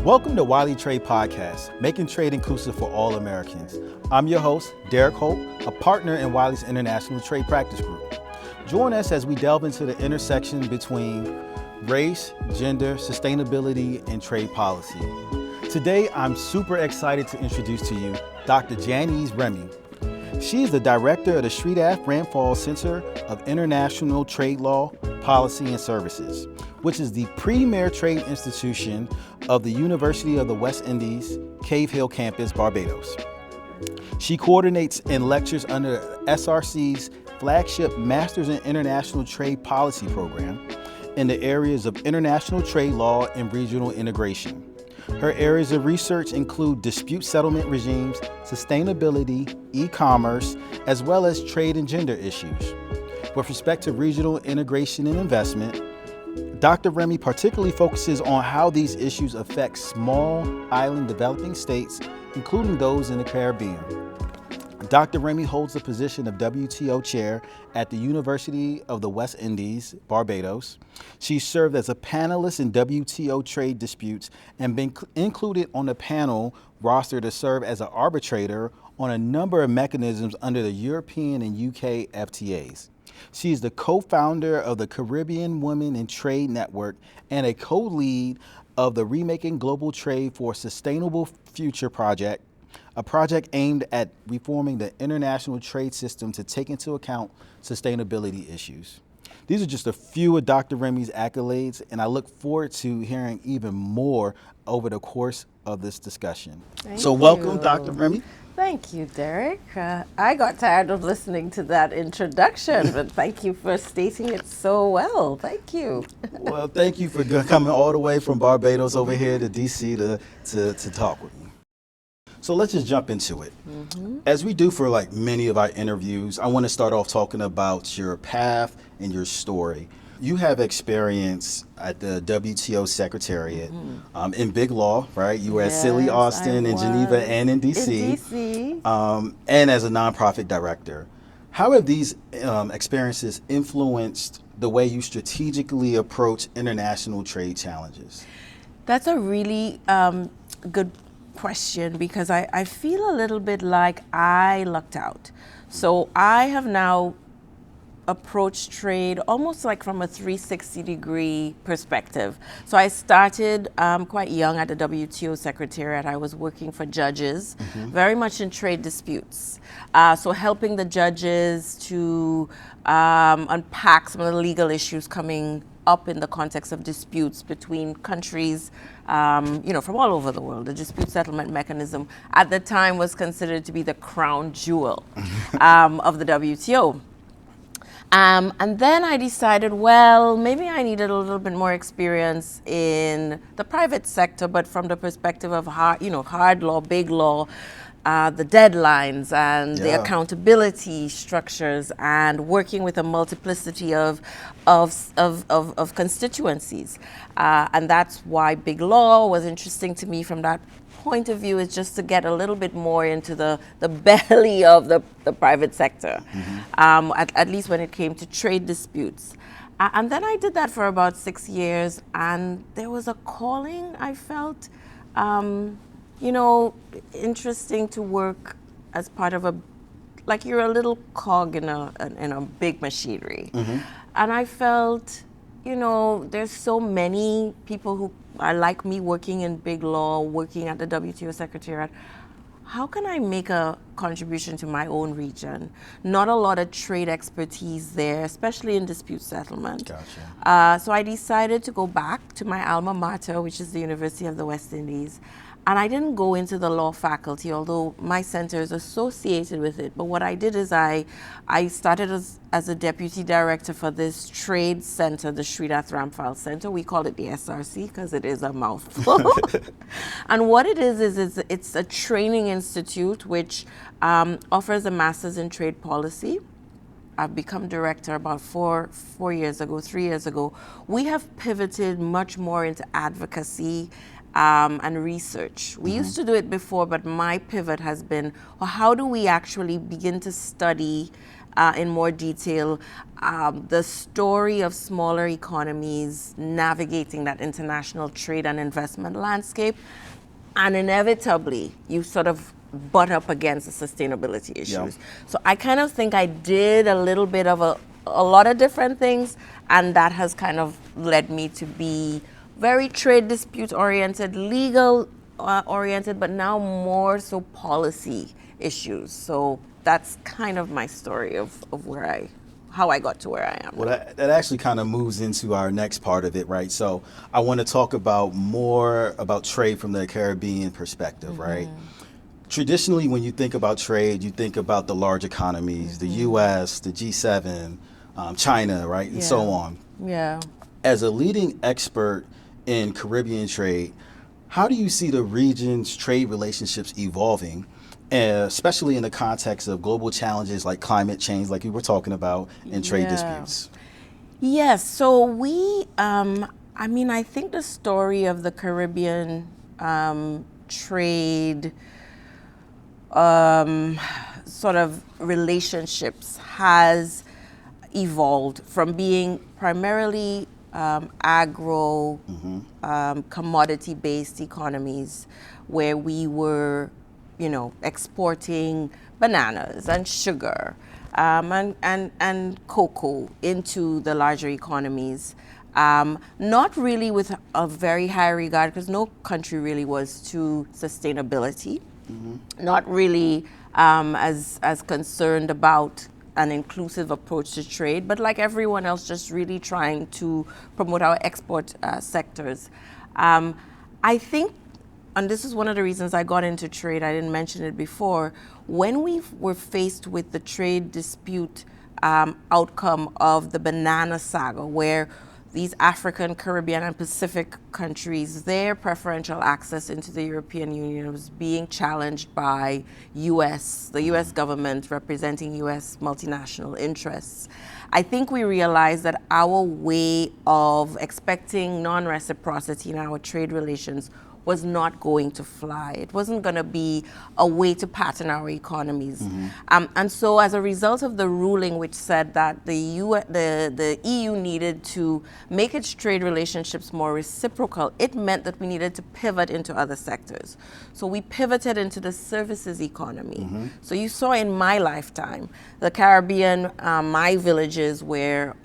Welcome to Wiley Trade Podcast, making trade inclusive for all Americans. I'm your host, Derick Holt, a partner in Wiley's International Trade Practice Group. Join us as we delve into the intersection between race, gender, sustainability, and trade policy. Today, I'm super excited to introduce to you Dr. Yves Remy. She is the director of the SShridath Ramphal Centre of International Trade Law, Policy, and Services, which is the premier trade institution of the University of the West Indies, Cave Hill campus, Barbados. She coordinates and lectures under SRC's flagship Masters in International Trade Policy program in the areas of international trade law and regional integration. Her areas of research include dispute settlement regimes, sustainability, e-commerce, as well as trade and gender issues. With respect to regional integration and investment, Dr. Remy particularly focuses on how these issues affect small island developing states, including those in the Caribbean. Dr. Remy holds the position of WTO chair at the University of the West Indies, Barbados. She served as a panelist in WTO trade disputes and been included on the panel roster to serve as an arbitrator on a number of mechanisms under the European and UK FTAs. She is the co-founder of the Caribbean Women in Trade Network and a co-lead of the Remaking Global Trade for a Sustainable Future project, a project aimed at reforming the international trade system to take into account sustainability issues. These are just a few of Dr. Remy's accolades, and I look forward to hearing even more over the course of this discussion. So welcome, Dr. Remy. Thank you, Derick. I got tired of listening to that introduction, but thank you for stating it so well. Thank you. Well, thank you for coming all the way from Barbados over here to DC to talk with me. So let's just jump into it. As we do for like many of our interviews, I want to start off talking about your path and your story. You have experience at the WTO Secretariat in big law, right? You were at Silly Austin in Geneva and in DC, and as a nonprofit director. How have these experiences influenced the way you strategically approach international trade challenges? That's a really good question, because I feel a little bit like I lucked out. So I have now approached trade almost like from a 360-degree perspective. So I started quite young at the WTO Secretariat. I was working for judges, very much in trade disputes. So helping the judges to unpack some of the legal issues coming up in the context of disputes between countries, from all over the world. The dispute settlement mechanism at the time was considered to be the crown jewel of the WTO. And then I decided, well, maybe I needed a little bit more experience in the private sector, but from the perspective of hard law, big law, the deadlines and the accountability structures, and working with a multiplicity of constituencies. And that's why big law was interesting to me from that point of view, is just to get a little bit more into the belly of the private sector, at least when it came to trade disputes. And then I did that for about 6 years, and there was a calling I felt, interesting to work as part of like you're a little cog in a big machinery. And I felt, there's so many people who are like me working in big law, working at the WTO Secretariat. How can I make a contribution to my own region? Not a lot of trade expertise there, especially in dispute settlement. Gotcha. So I decided to go back to my alma mater, which is the University of the West Indies. And I didn't go into the law faculty, although my center is associated with it. But what I did is I started as a deputy director for this trade center, the SShridath Ramphal Centre. We call it the SRC because it is a mouthful. And what it is it's a training institute which offers a master's in trade policy. I've become director about 3 years ago. We have pivoted much more into advocacy and research. We used to do it before, but my pivot has been, well, how do we actually begin to study in more detail the story of smaller economies navigating that international trade and investment landscape, and inevitably you sort of butt up against the sustainability issues. So I kind of think I did a little bit of a lot of different things, and that has kind of led me to be very trade dispute oriented, legal oriented, but now more so policy issues. So that's kind of my story of how I got to where I am. Well, that actually kind of moves into our next part of it, right? So I want to talk more about trade from the Caribbean perspective, right? Traditionally, when you think about trade, you think about the large economies, the U.S., the G7, China, right, and so on. Yeah. As a leading expert in Caribbean trade, how do you see the region's trade relationships evolving, especially in the context of global challenges like climate change, like we were talking about, and trade disputes? Yes, so I think the story of the Caribbean trade sort of relationships has evolved from being primarily agro, commodity-based economies where we were, exporting bananas and sugar and cocoa into the larger economies. Not really with a very high regard, because no country really was to sustainability. Not really as concerned about an inclusive approach to trade, but like everyone else, just really trying to promote our export sectors. I think, and this is one of the reasons I got into trade, I didn't mention it before, when we were faced with the trade dispute outcome of the banana saga, where these African, Caribbean, and Pacific countries, their preferential access into the European Union was being challenged by the US government representing US multinational interests. I think we realized that our way of expecting non-reciprocity in our trade relations was not going to fly. It wasn't going to be a way to pattern our economies. And so as a result of the ruling which said that the EU needed to make its trade relationships more reciprocal, it meant that we needed to pivot into other sectors. So we pivoted into the services economy. So you saw in my lifetime, the Caribbean, my villages, where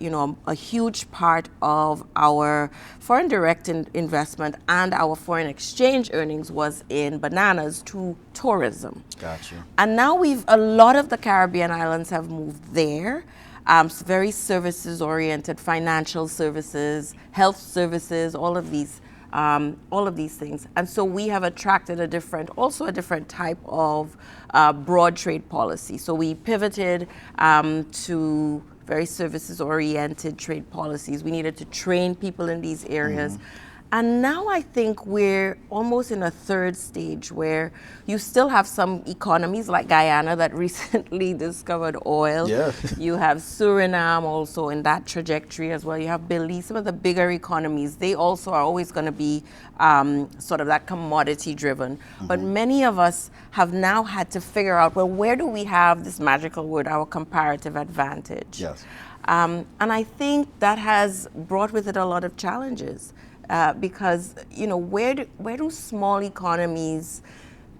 a huge part of our foreign direct investment and our foreign exchange earnings was in bananas to tourism. Gotcha. And now a lot of the Caribbean islands have moved there. Very services oriented, financial services, health services, all of these things. And so we have attracted a different type of broad trade policy. So we pivoted to very services-oriented trade policies. We needed to train people in these areas. And now I think we're almost in a third stage where you still have some economies like Guyana that recently discovered oil. Yeah. You have Suriname also in that trajectory as well. You have Belize, some of the bigger economies. They also are always going to be sort of that commodity driven. But many of us have now had to figure out, well, where do we have this magical word, our comparative advantage? Yes. And I think that has brought with it a lot of challenges. Because where do small economies,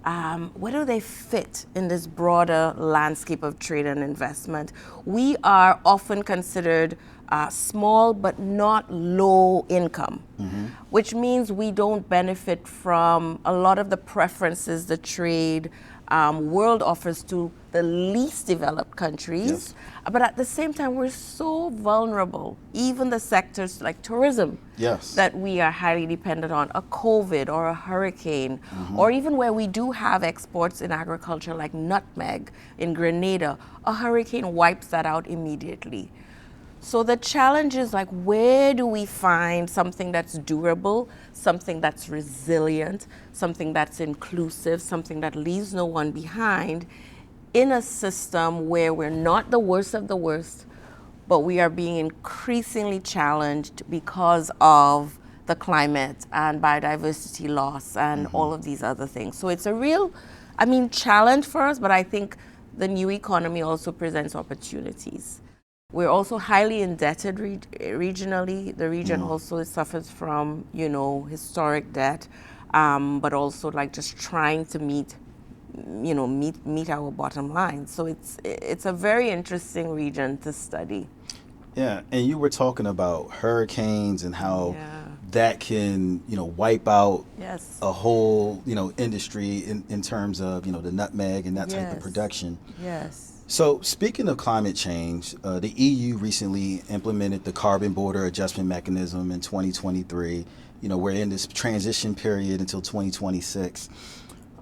where do they fit in this broader landscape of trade and investment? We are often considered small but not low income, which means we don't benefit from a lot of the preferences the trade world offers to the least developed countries. Yes. But at the same time, we're so vulnerable, even the sectors like tourism, Yes. that we are highly dependent on, a COVID or a hurricane, or even where we do have exports in agriculture like nutmeg in Grenada, a hurricane wipes that out immediately. So the challenge is like, where do we find something that's durable, something that's resilient, something that's inclusive, something that leaves no one behind in a system where we're not the worst of the worst, but we are being increasingly challenged because of the climate and biodiversity loss and all of these other things. So it's a real, challenge for us, but I think the new economy also presents opportunities. We're also highly indebted regionally. The region also suffers from, historic debt, but also like just trying to meet our bottom line. So it's a very interesting region to study. Yeah, and you were talking about hurricanes and how that can, wipe out a whole, industry in terms of, the nutmeg and that type of production. Yes. So speaking of climate change, the EU recently implemented the Carbon Border Adjustment Mechanism in 2023. We're in this transition period until 2026.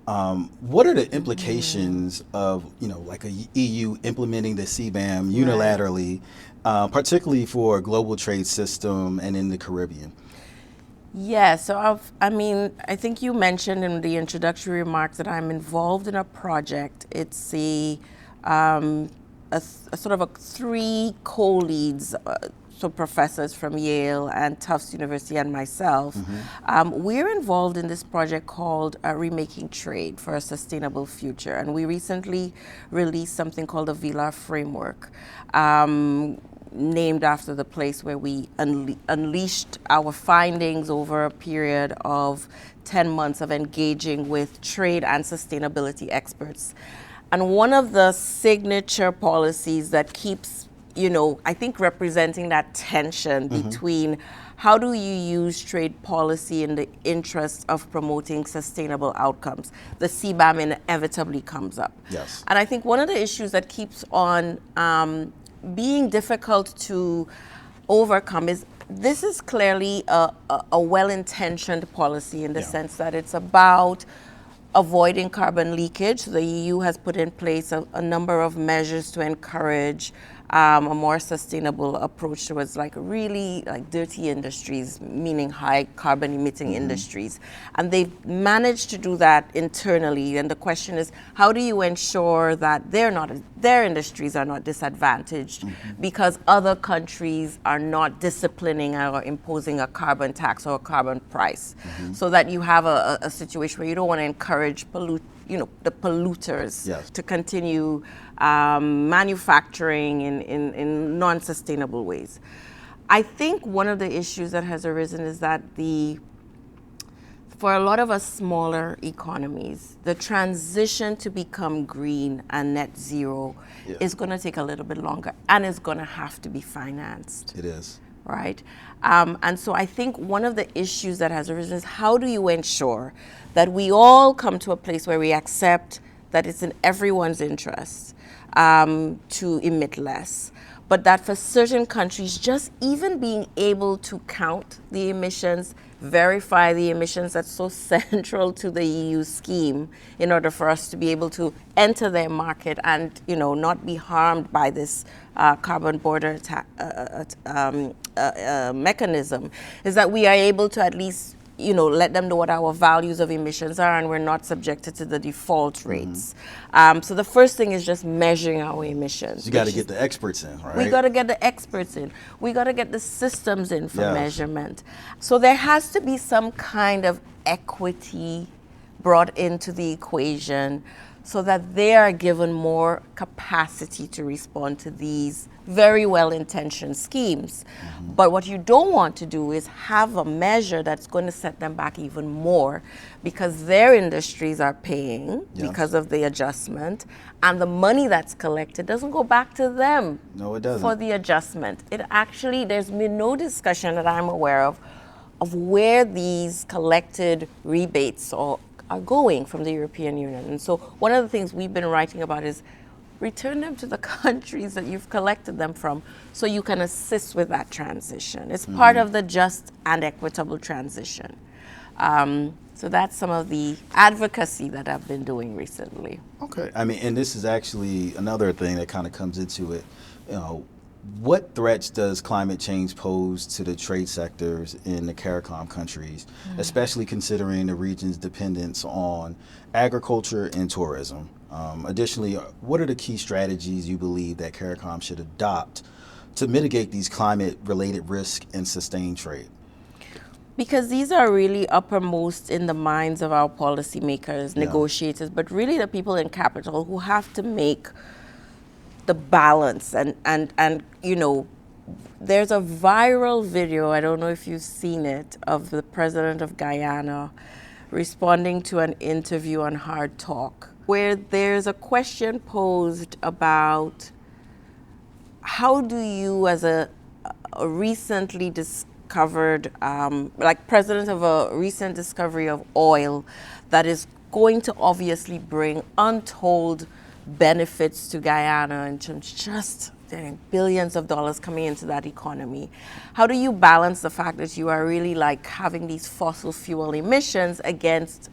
What are the implications of, like a EU implementing the CBAM unilaterally, particularly for a global trade system and in the Caribbean? Yeah, so I think you mentioned in the introductory remarks that I'm involved in a project. It's a sort of a 3 co-leads, so professors from Yale and Tufts University and myself. We're involved in this project called Remaking Trade for a Sustainable Future. And we recently released something called the VILA Framework, named after the place where we unleashed our findings over a period of 10 months of engaging with trade and sustainability experts. And one of the signature policies that keeps, I think representing that tension between how do you use trade policy in the interest of promoting sustainable outcomes, the CBAM inevitably comes up. Yes. And I think one of the issues that keeps on being difficult to overcome is this is clearly a well-intentioned policy in the sense that it's about avoiding carbon leakage. The EU has put in place a number of measures to encourage a more sustainable approach towards really dirty industries, meaning high carbon emitting industries. And they've managed to do that internally. And the question is, how do you ensure that their industries are not disadvantaged because other countries are not disciplining or imposing a carbon tax or a carbon price, so that you have a situation where you don't want to encourage the polluters to continue manufacturing in non-sustainable ways. I think one of the issues that has arisen is that for a lot of us smaller economies, the transition to become green and net zero is going to take a little bit longer and is going to have to be financed. It is. Right? And so I think one of the issues that has arisen is how do you ensure that we all come to a place where we accept that it's in everyone's interest to emit less, but that for certain countries, just even being able to count the emissions, verify the emissions, that's so central to the EU scheme in order for us to be able to enter their market and not be harmed by this carbon border mechanism, is that we are able to at least let them know what our values of emissions are, and we're not subjected to the default rates. So the first thing is just measuring our emissions. You got to get the experts in, right? We got to get the experts in. We got to get the systems in for measurement. So there has to be some kind of equity brought into the equation so that they are given more capacity to respond to these very well-intentioned schemes. But what you don't want to do is have a measure that's going to set them back even more, because their industries are paying because of the adjustment, and the money that's collected doesn't go back to them. No, it doesn't. For the adjustment. It actually, there's been no discussion that I'm aware of where these collected rebates are going from the European Union. And so one of the things we've been writing about is return them to the countries that you've collected them from so you can assist with that transition. It's part of the just and equitable transition. So that's some of the advocacy that I've been doing recently. Okay. I mean, and this is actually another thing that kind of comes into it. What threats does climate change pose to the trade sectors in the CARICOM countries, especially considering the region's dependence on agriculture and tourism? Additionally, what are the key strategies you believe that CARICOM should adopt to mitigate these climate-related risks and sustain trade? Because these are really uppermost in the minds of our policymakers, negotiators, but really the people in capital who have to make the balance. And you know, there's a viral video, I don't know if you've seen it, of the president of Guyana responding to an interview on Hard Talk, where there's a question posed about how do you, as a recently discovered, like president of a recent discovery of oil that is going to obviously bring untold benefits to Guyana in terms just billions of dollars coming into that economy. How do you balance the fact that you are really like having these fossil fuel emissions against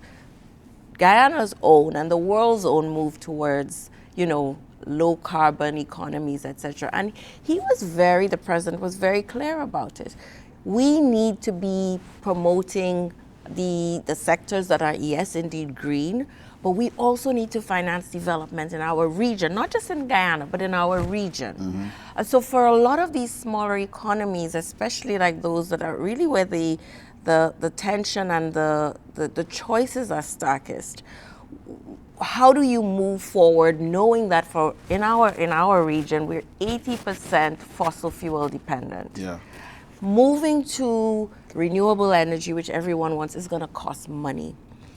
Guyana's own and the world's own move towards, you know, low carbon economies, etc. And the president was very clear about it. We need to be promoting the sectors that are, yes, indeed green, but we also need to finance development in our region, not just in Guyana, but in our region. So for a lot of these smaller economies, especially like those that are really where the tension and the choices are starkest, how do you move forward knowing that in our region, we're 80% fossil fuel dependent? Yeah. Moving to renewable energy, which everyone wants, is going to cost money.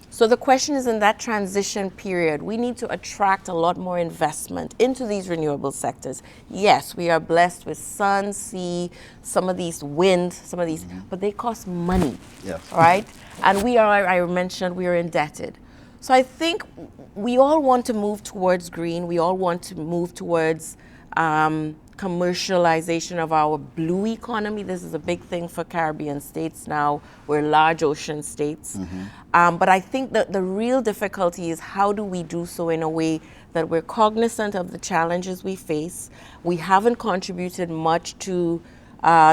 So the question is, in that transition period, we need to attract a lot more investment into these renewable sectors. Yes, we are blessed with sun, sea, some of these wind, but they cost money, right? And I mentioned, we are indebted. So I think we all want to move towards green. We all want to move towards commercialization of our blue economy. This is a big thing for Caribbean states now. We're large ocean states. But I think that the real difficulty is how do we do so in a way that we're cognizant of the challenges we face. We haven't contributed much to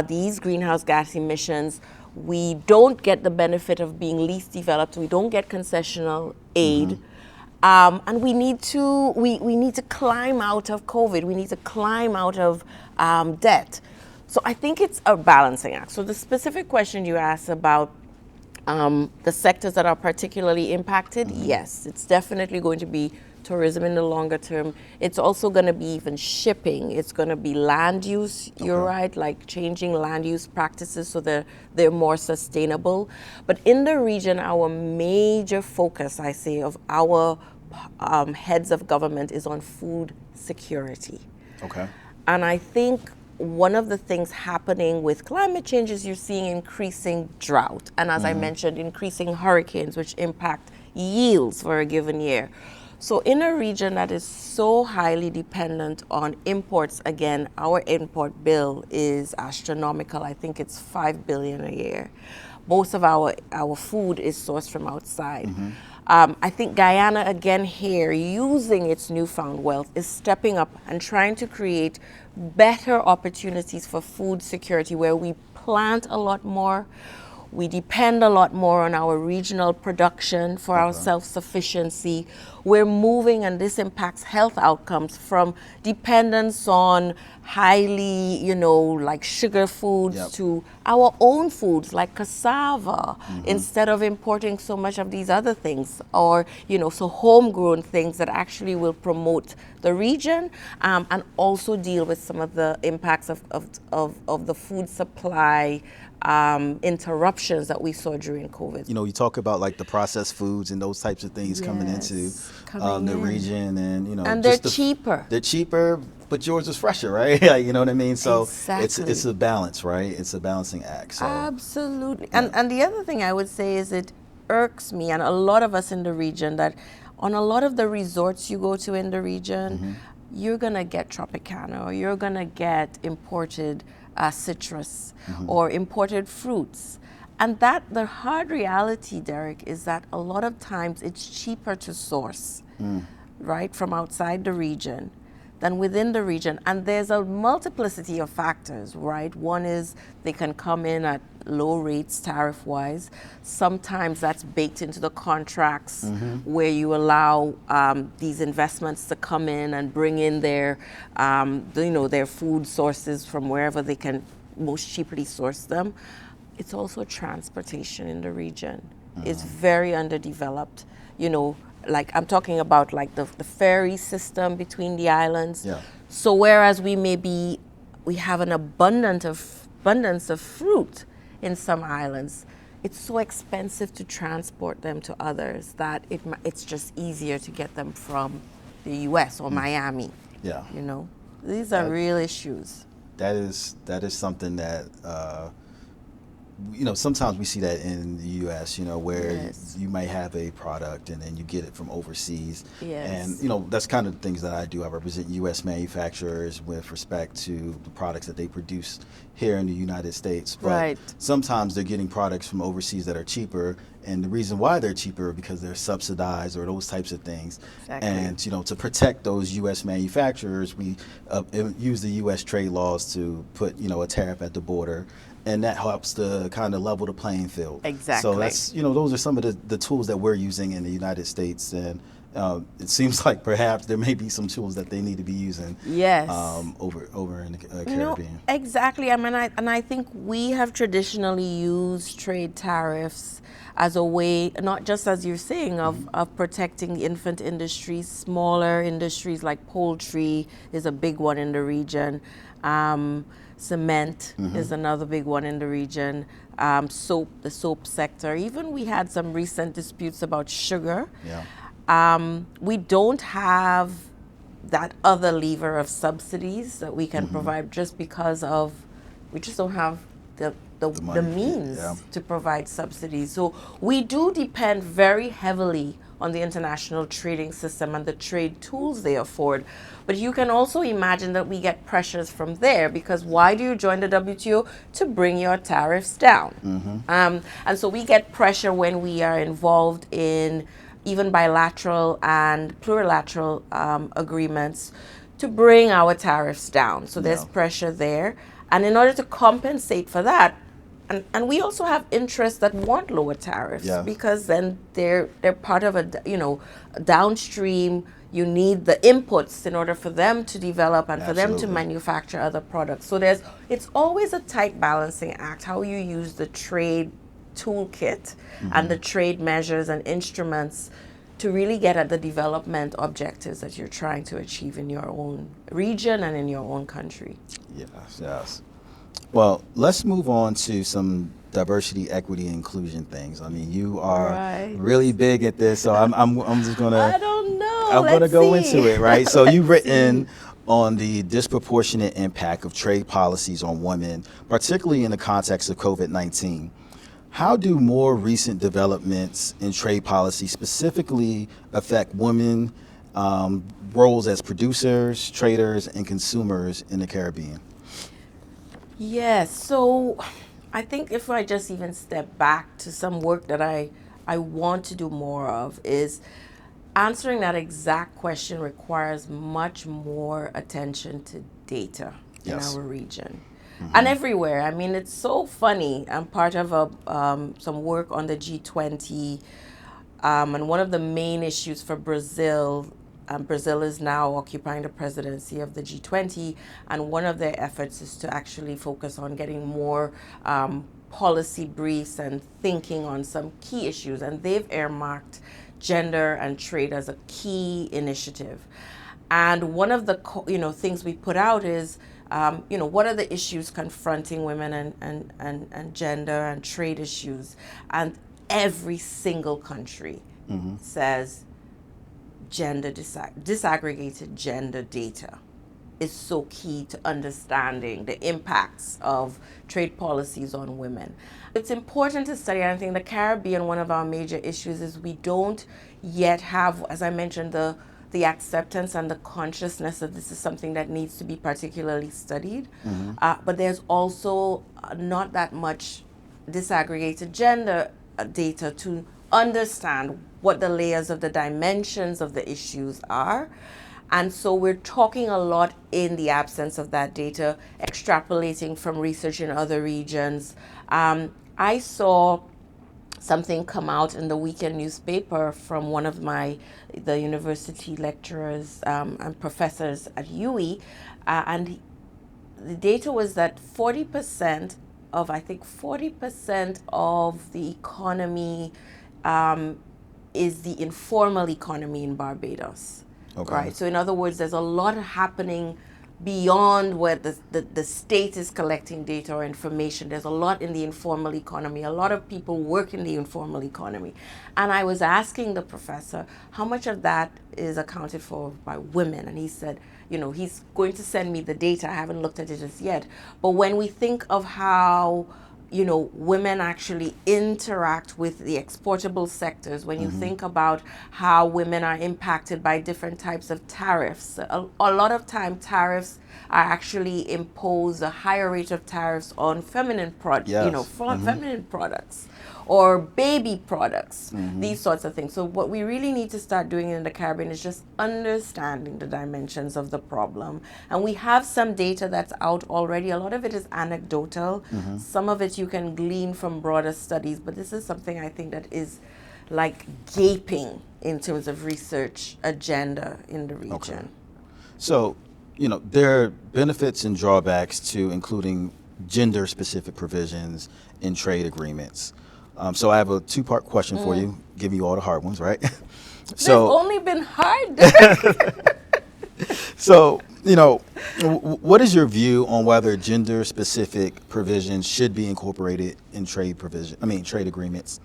these greenhouse gas emissions. We don't get the benefit of being least developed. We don't get concessional aid. And we need to climb out of COVID. We need to climb out of debt. So I think it's a balancing act. So the specific question you asked about the sectors that are particularly impacted, yes, it's definitely going to be tourism in the longer term. It's also going to be even shipping. It's going to be land use. You're right, like changing land use practices so they're more sustainable. But in the region, our major focus, I say, of our heads of government is on food security. And I think one of the things happening with climate change is you're seeing increasing drought. And as I mentioned, increasing hurricanes, which impact yields for a given year. So in a region that is so highly dependent on imports, again, our import bill is astronomical. I think it's $5 billion a year. Most of our food is sourced from outside. I think Guyana, again here, using its newfound wealth, is stepping up and trying to create better opportunities for food security where we plant a lot more. We depend a lot more on our regional production for our self-sufficiency. We're moving, and this impacts health outcomes, from dependence on highly, like sugar foods to our own foods like cassava, instead of importing so much of these other things, or, so homegrown things that actually will promote the region and also deal with some of the impacts of the food supply interruptions that we saw during COVID. You talk about like the processed foods and those types of things coming into the region, and and they're cheaper. They're cheaper, but yours is fresher, right? You know what I mean? So exactly. it's a balance, right? It's a balancing act. So. Absolutely. And the other thing I would say is it irks me, and a lot of us in the region, that on a lot of the resorts you go to in the region, you're gonna get Tropicana, or you're gonna get imported citrus or imported fruits. And the hard reality, Derick, is that a lot of times it's cheaper to source, right, from outside the region than within the region. And there's a multiplicity of factors, right? One is they can come in at low rates tariff-wise. Sometimes that's baked into the contracts where you allow these investments to come in and bring in their, their food sources from wherever they can most cheaply source them. it's also transportation in the region. It's very underdeveloped. You know, like I'm talking about like the ferry system between the islands. Yeah. So whereas we have an abundance of fruit in some islands, it's so expensive to transport them to others that it's just easier to get them from the U.S. or Miami. Yeah. You know, these are real issues. That is something that sometimes we see that in the U.S. Where Yes. you might have a product and then you get it from overseas. Yes. And that's kind of the things that I do. I represent U.S. manufacturers with respect to the products that they produce here in the United States. But Right. sometimes they're getting products from overseas that are cheaper, and the reason why they're cheaper because they're subsidized or those types of things. Exactly. And to protect those U.S. manufacturers, we use the U.S. trade laws to put a tariff at the border. And that helps to kind of level the playing field. Exactly. So that's, those are some of the tools that we're using in the United States. And it seems like perhaps there may be some tools that they need to be using. Yes. Over in the Caribbean. Exactly. I mean, I think we have traditionally used trade tariffs as a way, not just as you're saying, of protecting the infant industries. Smaller industries like poultry is a big one in the region. Cement is another big one in the region. The soap sector. Even we had some recent disputes about sugar. Yeah. We don't have that other lever of subsidies that we can provide just because we just don't have the means to provide subsidies. So we do depend very heavily on the international trading system and the trade tools they afford. But you can also imagine that we get pressures from there, because why do you join the WTO? To bring your tariffs down. And so we get pressure when we are involved in even bilateral and plurilateral agreements to bring our tariffs down. So there's pressure there. And in order to compensate for that, and we also have interests that want lower tariffs, because then they're part of a downstream. You need the inputs in order for them to develop and for them to manufacture other products. So it's always a tight balancing act how you use the trade toolkit and the trade measures and instruments to really get at the development objectives that you're trying to achieve in your own region and in your own country. Yes. Well, let's move on to some diversity, equity, and inclusion things. I mean, you are really big at this, so I'm just gonna. I don't know. I'm gonna go into it, right? So you've written on the disproportionate impact of trade policies on women, particularly in the context of COVID-19. How do more recent developments in trade policy specifically affect women roles as producers, traders, and consumers in the Caribbean? Yes, so I think if I just even step back to some work that I want to do more of, is answering that exact question requires much more attention to data in our region. And everywhere. I mean, it's so funny. I'm part of some work on the G20, and one of the main issues for Brazil, Brazil is now occupying the presidency of the G20, and one of their efforts is to actually focus on getting more policy briefs and thinking on some key issues, and they've earmarked gender and trade as a key initiative. And one of the things we put out is what are the issues confronting women and gender and trade issues? And every single country says disaggregated gender data is so key to understanding the impacts of trade policies on women. It's important to study, and I think the Caribbean, one of our major issues is we don't yet have, as I mentioned, the acceptance and the consciousness that this is something that needs to be particularly studied. But there's also not that much disaggregated gender data to understand what the layers of the dimensions of the issues are. And so we're talking a lot in the absence of that data, extrapolating from research in other regions. I saw something come out in the weekend newspaper from one of the university lecturers and professors at UWI, and the data was that 40% of I think 40% of the economy um, is the informal economy in Barbados. Okay. Right. So in other words, there's a lot happening beyond where the state is collecting data or information. There's a lot in the informal economy. A lot of people work in the informal economy. And I was asking the professor how much of that is accounted for by women. And he said, you know, he's going to send me the data. I haven't looked at it as yet. But when we think of how women actually interact with the exportable sectors, when you think about how women are impacted by different types of tariffs, a lot of time tariffs are actually impose a higher rate of tariffs on feminine feminine products or baby products, these sorts of things. So what we really need to start doing in the Caribbean is just understanding the dimensions of the problem. And we have some data that's out already. A lot of it is anecdotal. Some of it you can glean from broader studies, but this is something I think that is like gaping in terms of research agenda in the region. Okay. So, there are benefits and drawbacks to including gender-specific provisions in trade agreements. So I have a two-part question for you, giving you all the hard ones, right? They've only been hard. So, what is your view on whether gender-specific provisions should be incorporated in trade agreements?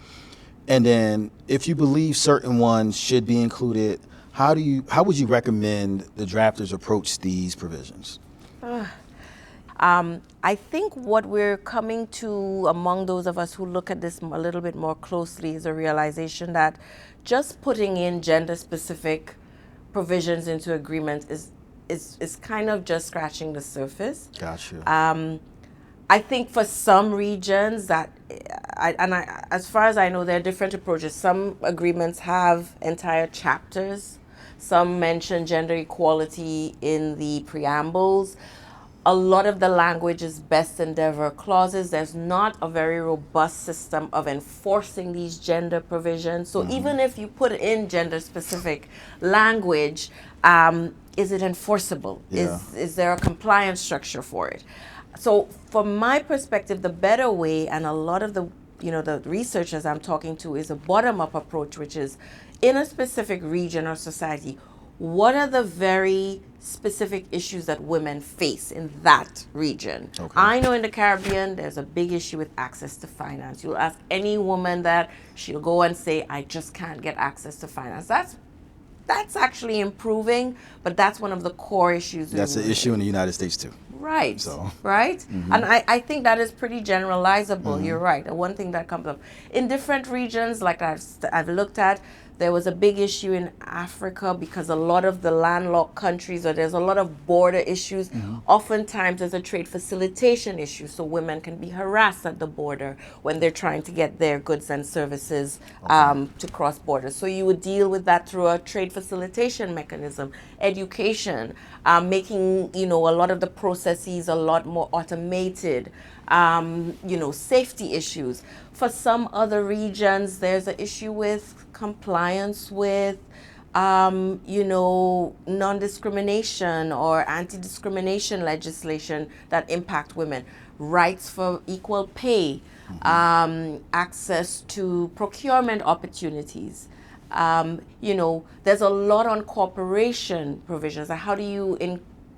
And then, if you believe certain ones should be included, how would you recommend the drafters approach these provisions? I think what we're coming to among those of us who look at this a little bit more closely is a realization that just putting in gender-specific provisions into agreements is kind of just scratching the surface. Gotcha. I think for some regions as far as I know, there are different approaches. Some agreements have entire chapters. Some mention gender equality in the preambles. A lot of the language is best endeavor clauses. There's not a very robust system of enforcing these gender provisions. So even if you put in gender specific language, is it enforceable? Yeah. Is there a compliance structure for it? So from my perspective, the better way, and a lot of the researchers I'm talking to, is a bottom-up approach, which is in a specific region or society, what are the very specific issues that women face in that region? Okay. I know in the Caribbean, there's a big issue with access to finance. You'll ask any woman that, she'll go and say, I just can't get access to finance. That's actually improving, but that's one of the core issues. That's an issue in the United States too. Right, right? And I think that is pretty generalizable. You're right. And one thing that comes up in different regions, like I've looked at, there was a big issue in Africa because a lot of the landlocked countries, or there's a lot of border issues. Oftentimes there's a trade facilitation issue, so women can be harassed at the border when they're trying to get their goods and services to cross borders. So you would deal with that through a trade facilitation mechanism, education, making a lot of the processes a lot more automated. Safety issues. For some other regions, there's an issue with compliance with, non-discrimination or anti-discrimination legislation that impact women, rights for equal pay, access to procurement opportunities. There's a lot on cooperation provisions. How do you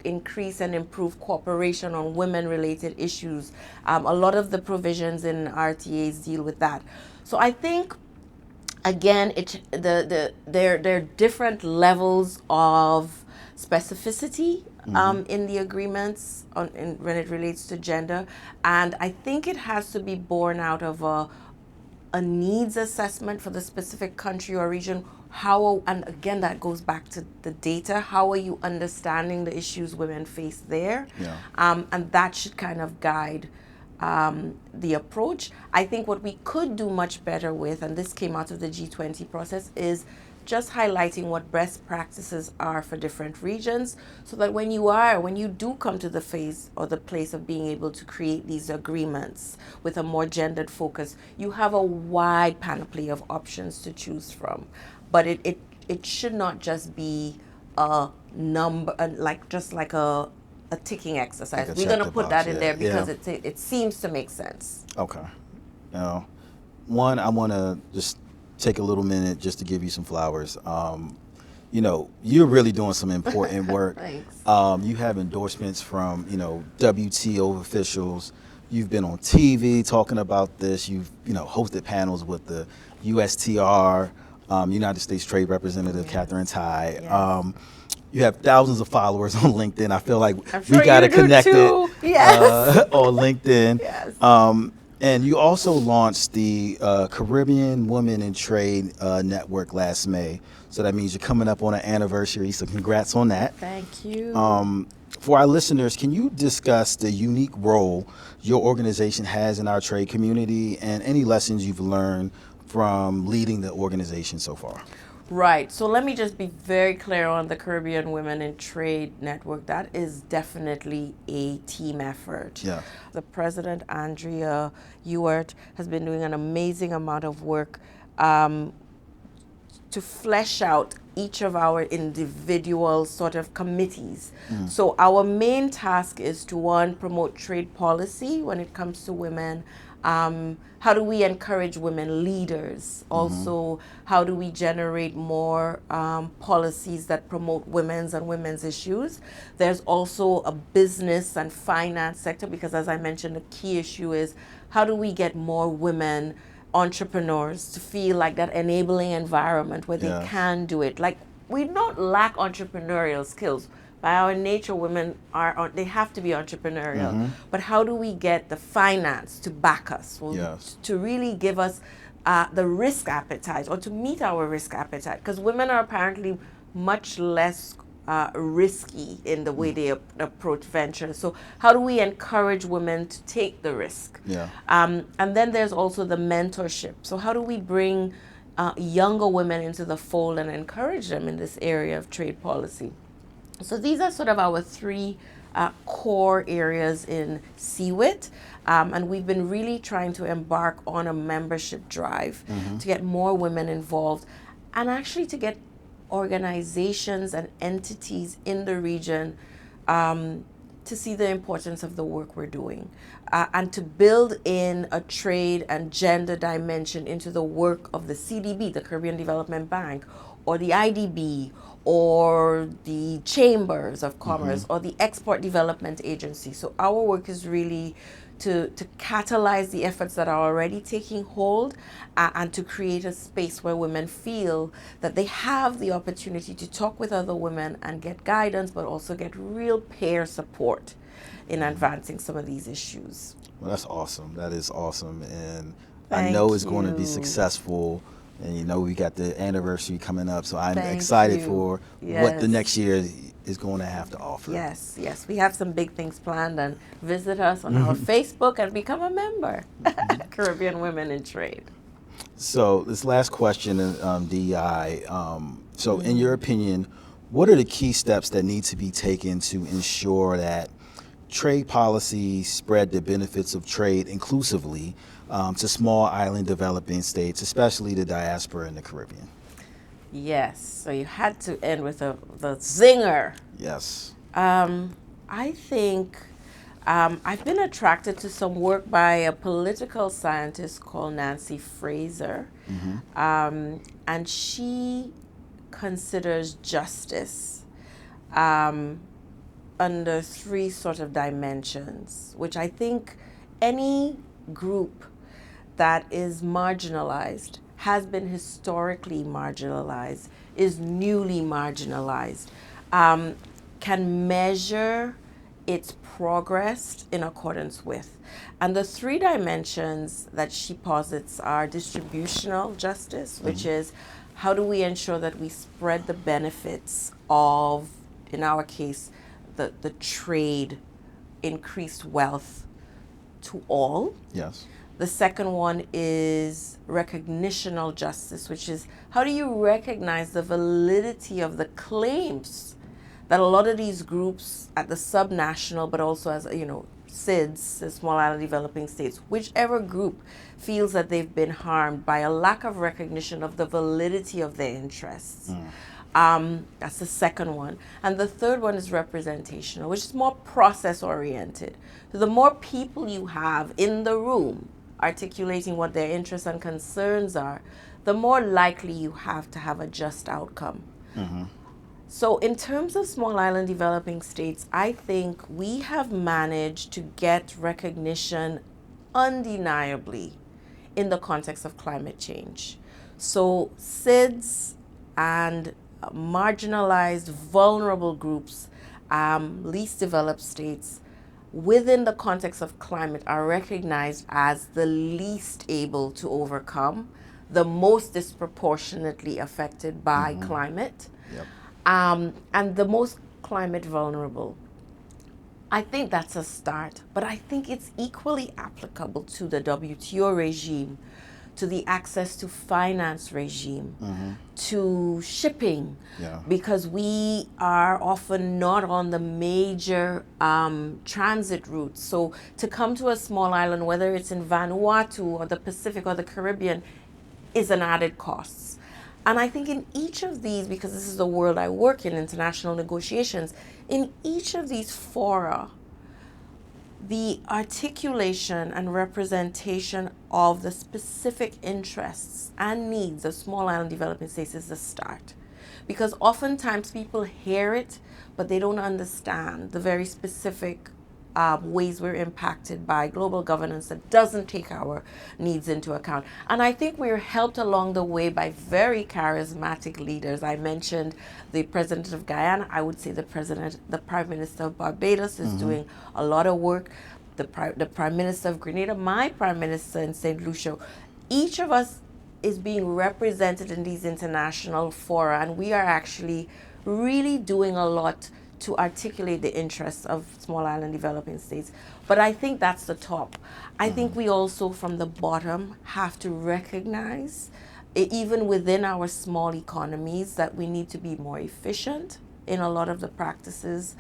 increase and improve cooperation on women-related issues? A lot of the provisions in RTAs deal with that. So I think, again, there are different levels of specificity in the agreements when it relates to gender, and I think it has to be born out of a needs assessment for the specific country or region. And again, that goes back to the data. How are you understanding the issues women face there? Yeah. And that should kind of guide the approach. I think what we could do much better with, and this came out of the G20 process, is just highlighting what best practices are for different regions, so that when you do come to the phase or the place of being able to create these agreements with a more gendered focus, you have a wide panoply of options to choose from. But it should not just be a number, like a a ticking exercise. Like a We're check going to the put box, that in yeah, there because yeah. it seems to make sense. Okay. Now, one, I want to just take a little minute just to give you some flowers. You know, you're really doing some important work. Thanks. You have endorsements from, you know, WTO officials. You've been on TV talking about this. You've, you know, hosted panels with the USTR, United States Trade Representative Catherine Tai. Yes. You have thousands of followers on LinkedIn. I feel like I'm sure we got to you do connect it too. Yes. on LinkedIn. Yes. And you also launched the Caribbean Women in Trade Network last May. So that means you're coming up on an anniversary. So congrats on that. Thank you. For our listeners, can you discuss the unique role your organization has in our trade community and any lessons you've learned from leading the organization so far? Right. So let me just be very clear on the Caribbean Women in Trade Network. That is definitely a team effort. Yeah. The president, Andrea Ewart, has been doing an amazing amount of work to flesh out each of our individual sort of committees. So our main task is to, one, promote trade policy when it comes to women. How do we encourage women leaders? Also, how do we generate more policies that promote women's issues? There's also a business and finance sector, because as I mentioned, the key issue is how do we get more women entrepreneurs to feel like that enabling environment where they can do it. Like, we don't lack entrepreneurial skills. By our nature, women they have to be entrepreneurial. But how do we get the finance to back us, to really give us the risk appetite, or to meet our risk appetite? Because women are apparently much less risky in the way they approach ventures. So how do we encourage women to take the risk? And then there's also the mentorship. So how do we bring younger women into the fold and encourage them in this area of trade policy? So these are sort of our three core areas in CWIT. And we've been really trying to embark on a membership drive to get more women involved, and actually to get organizations and entities in the region to see the importance of the work we're doing, and to build in a trade and gender dimension into the work of the CDB, the Caribbean Development Bank, or the IDB, or the Chambers of Commerce, or the Export Development Agency. So our work is really to catalyze the efforts that are already taking hold, and to create a space where women feel that they have the opportunity to talk with other women and get guidance, but also get real peer support in advancing some of these issues. Well, that's awesome. That is awesome. And I know it's going to be successful. And you know, we got the anniversary coming up, so I'm excited for what the next year is going to have to offer. Yes, yes. We have some big things planned, and visit us on our Facebook and become a member. Caribbean Women in Trade. So this last question, DEI, so in your opinion, what are the key steps that need to be taken to ensure that trade policy spread the benefits of trade inclusively to small island developing states, especially the diaspora in the Caribbean? Yes, so you had to end with the zinger. Yes. I think I've been attracted to some work by a political scientist called Nancy Fraser, and she considers justice under three sort of dimensions, which I think any group that is marginalized, has been historically marginalized, is newly marginalized, can measure its progress in accordance with. And the three dimensions that she posits are distributional justice, which is how do we ensure that we spread the benefits of, in our case, the trade, increased wealth to all. Yes. The second one is recognitional justice, which is how do you recognize the validity of the claims that a lot of these groups at the subnational, but also as, you know, SIDS, the Small Island Developing States, whichever group feels that they've been harmed by a lack of recognition of the validity of their interests. That's the second one. And the third one is representational, which is more process oriented. So the more people you have in the room articulating what their interests and concerns are, the more likely you have to have a just outcome. So in terms of small island developing states, I think we have managed to get recognition undeniably in the context of climate change. So SIDS and marginalized, vulnerable groups, least developed states, within the context of climate are recognized as the least able to overcome, the most disproportionately affected by climate, and the most climate vulnerable. I think that's a start, but I think it's equally applicable to the WTO regime, to the access to finance regime, to shipping, because we are often not on the major transit routes. So to come to a small island, whether it's in Vanuatu or the Pacific or the Caribbean, is an added cost. And I think in each of these, because this is the world I work in, international negotiations, in each of these fora, the articulation and representation of the specific interests and needs of small island developing states is the start. Because oftentimes people hear it, but they don't understand the very specific ways we're impacted by global governance that doesn't take our needs into account. And I think we're helped along the way by very charismatic leaders. I mentioned the president of Guyana. I would say the prime minister of Barbados is doing a lot of work. The prime minister of Grenada, my prime minister in St. Lucia. Each of us is being represented in these international fora, and we are actually really doing a lot to articulate the interests of small island developing states. But I think that's the top. I think we also, from the bottom, have to recognize, even within our small economies, that we need to be more efficient in a lot of the practices.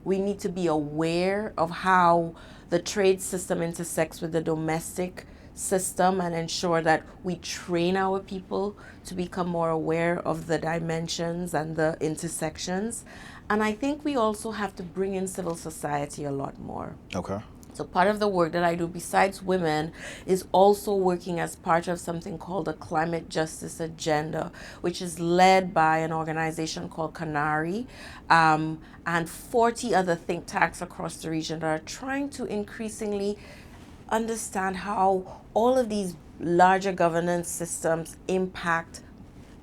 We need to be aware of how the trade system intersects with the domestic system and ensure that we train our people to become more aware of the dimensions and the intersections. And I think we also have to bring in civil society a lot more. Okay. So part of the work that I do besides women is also working as part of something called the Climate Justice Agenda, which is led by an organization called Canary, and 40 other think tanks across the region that are trying to increasingly understand how all of these larger governance systems impact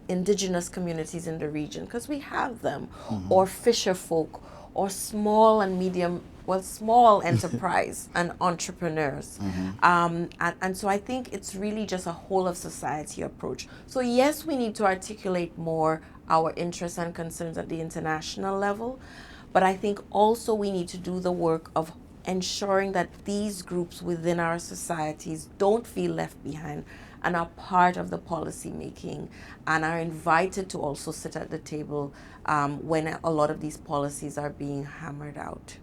indigenous communities in the region, because we have them, or fisher folk, or small and medium, small enterprise and entrepreneurs. And so I think it's really just a whole of society approach. So yes, we need to articulate more our interests and concerns at the international level, but I think also we need to do the work of ensuring that these groups within our societies don't feel left behind and are part of the policy making and are invited to also sit at the table when a lot of these policies are being hammered out.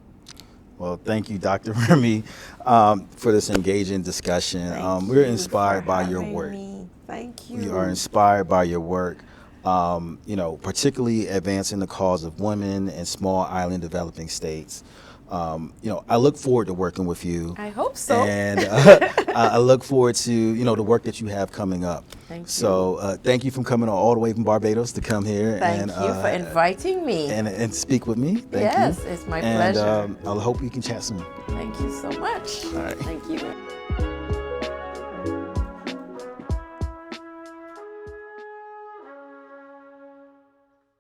Well, thank you, Dr. Remy, for this engaging discussion. We're inspired by your work. Thank you. We are inspired by your work, particularly advancing the cause of women in small island developing states. I look forward to working with you. I hope so. And I look forward to, the work that you have coming up. Thank you. So thank you for coming all the way from Barbados to come here. Thank you for inviting me. And speak with me. Thank you. Yes, it's my pleasure. And I hope we can chat soon. Thank you so much. All right. Thank you.